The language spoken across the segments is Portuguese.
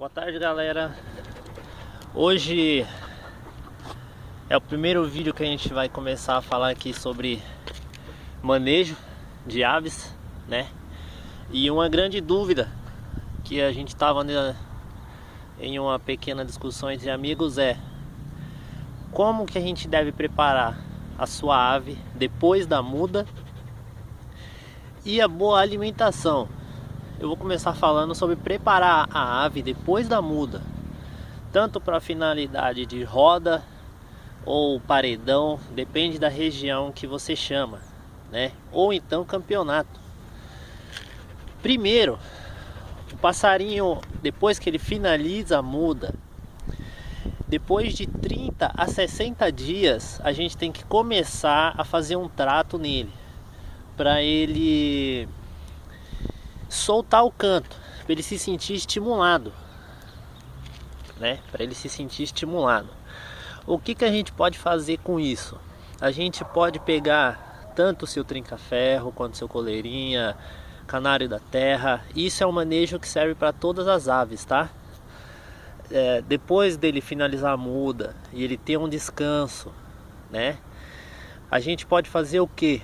Boa tarde, galera. Hoje é o primeiro vídeo que a gente vai começar a falar aqui sobre manejo de aves, né? E uma grande dúvida que a gente estava em uma pequena discussão entre amigos é: como que a gente deve preparar a sua ave depois da muda e a boa alimentação. Eu vou começar falando sobre preparar a ave depois da muda, tanto para finalidade de roda ou paredão, depende da região que você chama, né? Ou então campeonato. Primeiro, o passarinho, depois que ele finaliza a muda, depois de 30 a 60 dias, a gente tem que começar a fazer um trato nele, para ele soltar o canto, para ele se sentir estimulado, né? Para ele se sentir estimulado. O que a gente pode fazer com isso? A gente pode pegar tanto o seu trinca-ferro quanto o seu coleirinha, canário da terra. Isso é um manejo que serve para todas as aves, tá? Depois dele finalizar a muda e ele ter um descanso, né? A gente pode fazer o que?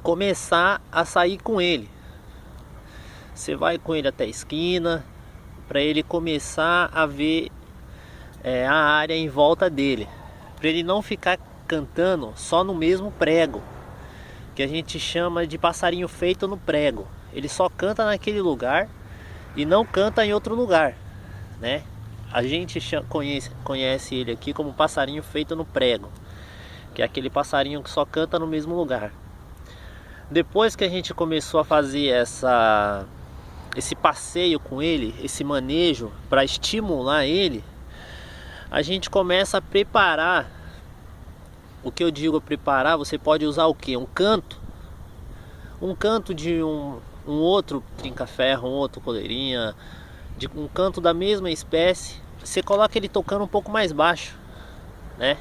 Começar a sair com ele. Você vai com ele até a esquina, para ele começar a ver a área em volta dele, para ele não ficar cantando só no mesmo prego, que a gente chama de passarinho feito no prego. Ele só canta naquele lugar e não canta em outro lugar, né? A gente conhece ele aqui como passarinho feito no prego, que é aquele passarinho que só canta no mesmo lugar. Depois que a gente começou a fazer esse passeio com ele, esse manejo para estimular ele, a gente começa a preparar. O que eu digo preparar, você pode usar o que? Um canto de um outro trinca-ferro, um outro coleirinha, de um canto da mesma espécie. Você coloca ele tocando um pouco mais baixo, né?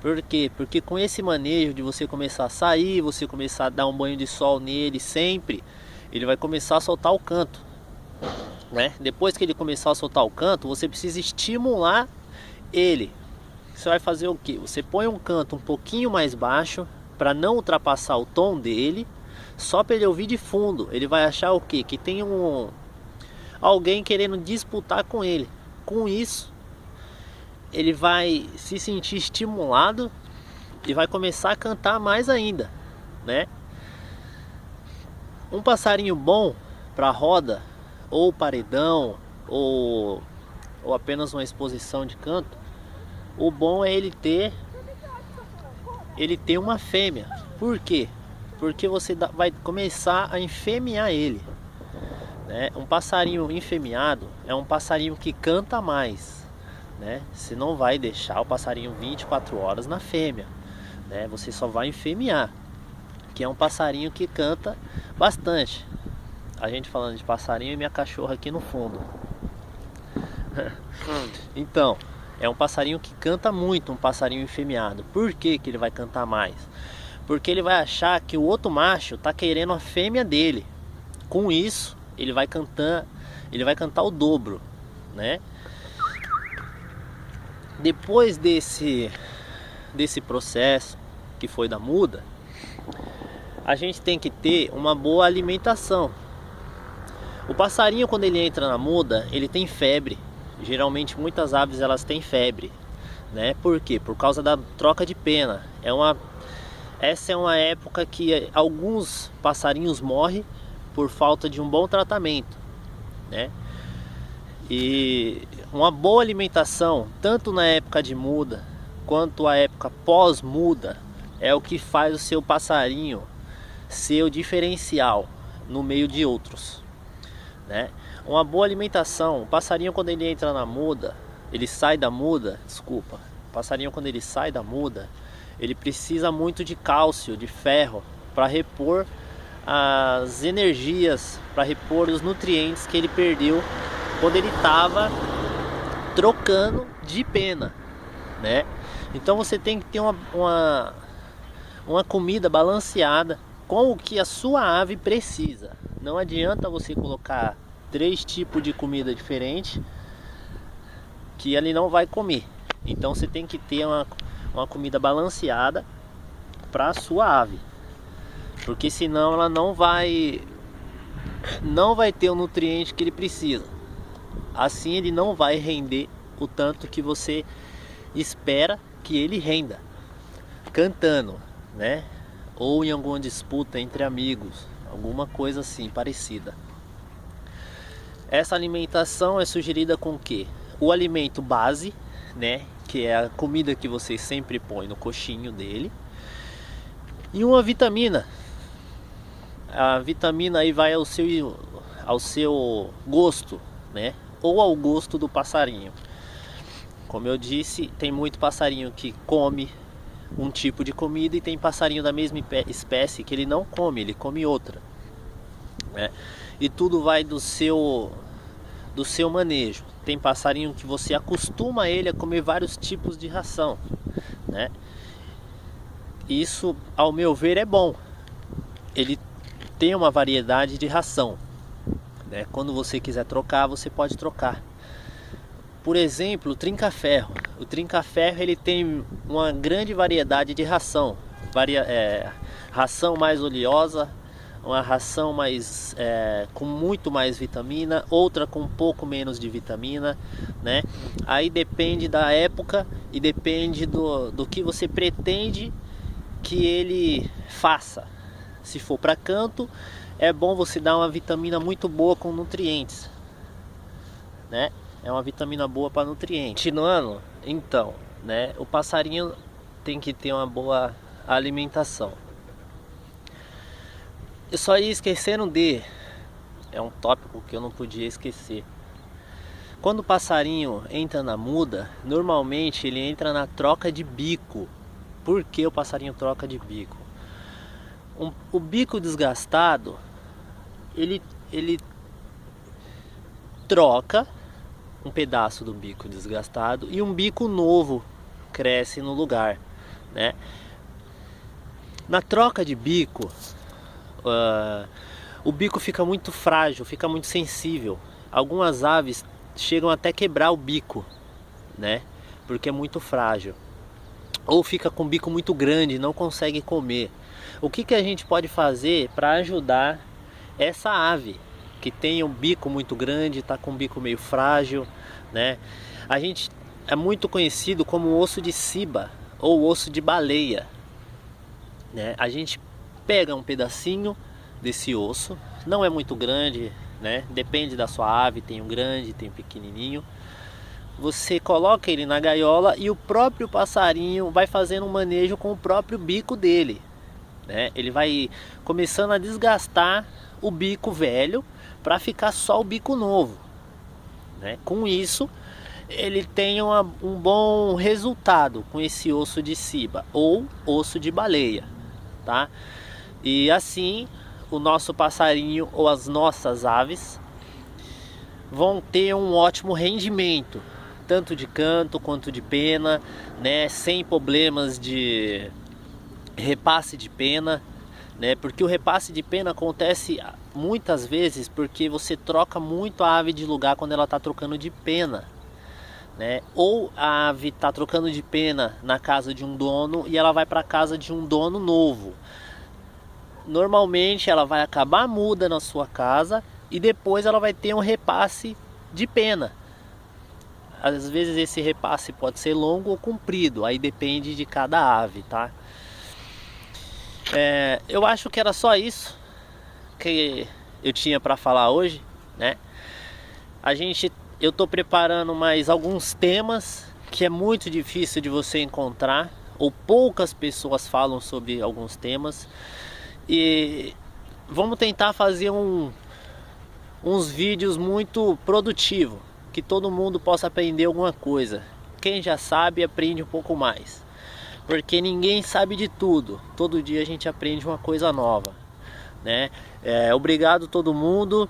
Por quê? Porque com esse manejo de você começar a sair, você começar a dar um banho de sol nele sempre, ele vai começar a soltar o canto, né? Depois que ele começar a soltar o canto, você precisa estimular ele. Você vai fazer o que? Você põe um canto um pouquinho mais baixo para não ultrapassar o tom dele, só para ele ouvir de fundo. Ele vai achar o que? Que tem alguém querendo disputar com ele. Com isso, ele vai se sentir estimulado e vai começar a cantar mais ainda, né? Um passarinho bom para roda ou paredão ou apenas uma exposição de canto, o bom é ele ter uma fêmea. Por quê? Porque você vai começar a enfemear ele, né? Um passarinho enfemeado é um passarinho que canta mais, né? Você não vai deixar o passarinho 24 horas na fêmea, né? Você só vai enfemear, que é um passarinho que canta bastante. A gente falando de passarinho e minha cachorra aqui no fundo. Então, é um passarinho que canta muito, um passarinho enfemeado. Por que ele vai cantar mais? Porque ele vai achar que o outro macho tá querendo a fêmea dele. Com isso, ele vai cantar o dobro, né? Depois desse processo que foi da muda, a gente tem que ter uma boa alimentação. O passarinho, quando ele entra na muda, ele tem febre. Geralmente muitas aves elas têm febre, né? Por quê? Por causa da troca de pena. Essa é uma época que alguns passarinhos morrem por falta de um bom tratamento, né? E uma boa alimentação, tanto na época de muda quanto a época pós-muda, é o que faz o seu passarinho ser o diferencial no meio de outros, né? Uma boa alimentação. O passarinho, quando ele entra na muda, ele sai da muda, desculpa. O passarinho, quando ele sai da muda, ele precisa muito de cálcio, de ferro, para repor as energias, para repor os nutrientes que ele perdeu quando ele estava trocando de pena, né? Então você tem que ter uma comida balanceada com o que a sua ave precisa. Não adianta você colocar 3 tipos de comida diferente que ele não vai comer. Então você tem que ter uma comida balanceada para a sua ave, porque senão ela não vai ter o nutriente que ele precisa. Assim ele não vai render o tanto que você espera que ele renda cantando, né? Ou em alguma disputa entre amigos, alguma coisa assim parecida. Essa alimentação é sugerida com o quê? O alimento base, né? Que é a comida que você sempre põe no coxinho dele, e uma vitamina. A vitamina aí vai ao seu gosto, né? Ou ao gosto do passarinho. Como eu disse, tem muito passarinho que come um tipo de comida e tem passarinho da mesma espécie que ele não come, ele come outra, né? E tudo vai do seu manejo. Tem passarinho que você acostuma ele a comer vários tipos de ração, né? Isso, ao meu ver, é bom. Ele tem uma variedade de ração, né? Quando você quiser trocar, você pode trocar. Por exemplo, o trinca-ferro. O trinca-ferro ele tem uma grande variedade de ração. Ração mais oleosa, uma ração mais com muito mais vitamina, outra com um pouco menos de vitamina, né? Aí depende da época e depende do que você pretende que ele faça. Se for para canto, é bom você dar uma vitamina muito boa com nutrientes, né? É uma vitamina boa para nutrientes. Continuando, então, né? O passarinho tem que ter uma boa alimentação. Eu só ia esquecendo é um tópico que eu não podia esquecer. Quando o passarinho entra na muda, normalmente ele entra na troca de bico. Por que o passarinho troca de bico? O bico desgastado, ele troca um pedaço do bico desgastado e um bico novo cresce no lugar, né? Na troca de bico, o bico fica muito frágil, fica muito sensível. Algumas aves chegam até quebrar o bico, né? Porque é muito frágil. Ou fica com o bico muito grande, não consegue comer. O que a gente pode fazer para ajudar essa ave que tem um bico muito grande, está com um bico meio frágil, né? A gente é muito conhecido como osso de ciba ou osso de baleia, né? A gente pega um pedacinho desse osso, não é muito grande, né? Depende da sua ave, tem um grande, tem um pequenininho. Você coloca ele na gaiola e o próprio passarinho vai fazendo um manejo com o próprio bico dele, né? Ele vai começando a desgastar o bico velho para ficar só o bico novo, né? Com isso ele tem um bom resultado com esse osso de ciba ou osso de baleia, tá? E assim o nosso passarinho ou as nossas aves vão ter um ótimo rendimento, tanto de canto quanto de pena, né? Sem problemas de repasse de pena, né? Porque o repasse de pena acontece muitas vezes porque você troca muito a ave de lugar quando ela está trocando de pena, né? Ou a ave está trocando de pena na casa de um dono e ela vai para a casa de um dono novo. Normalmente ela vai acabar muda na sua casa e depois ela vai ter um repasse de pena. Às vezes esse repasse pode ser longo ou comprido, aí depende de cada ave, tá? Eu acho que era só isso que eu tinha para falar hoje, né? Eu tô preparando mais alguns temas que é muito difícil de você encontrar, ou poucas pessoas falam sobre alguns temas, e vamos tentar fazer uns vídeos muito produtivos, que todo mundo possa aprender alguma coisa. Quem já sabe aprende um pouco mais, porque ninguém sabe de tudo. Todo dia a gente aprende uma coisa nova, né? Obrigado todo mundo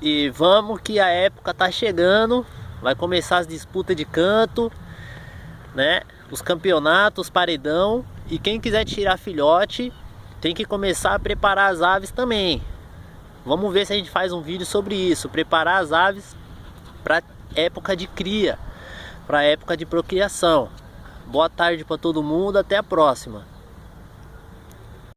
e vamos que a época tá chegando. Vai começar as disputas de canto, né? Os campeonatos, paredão, e quem quiser tirar filhote tem que começar a preparar as aves também, Vamos ver se a gente faz um vídeo sobre isso, preparar as aves para época de cria, para época de procriação. Boa tarde para todo mundo, até a próxima.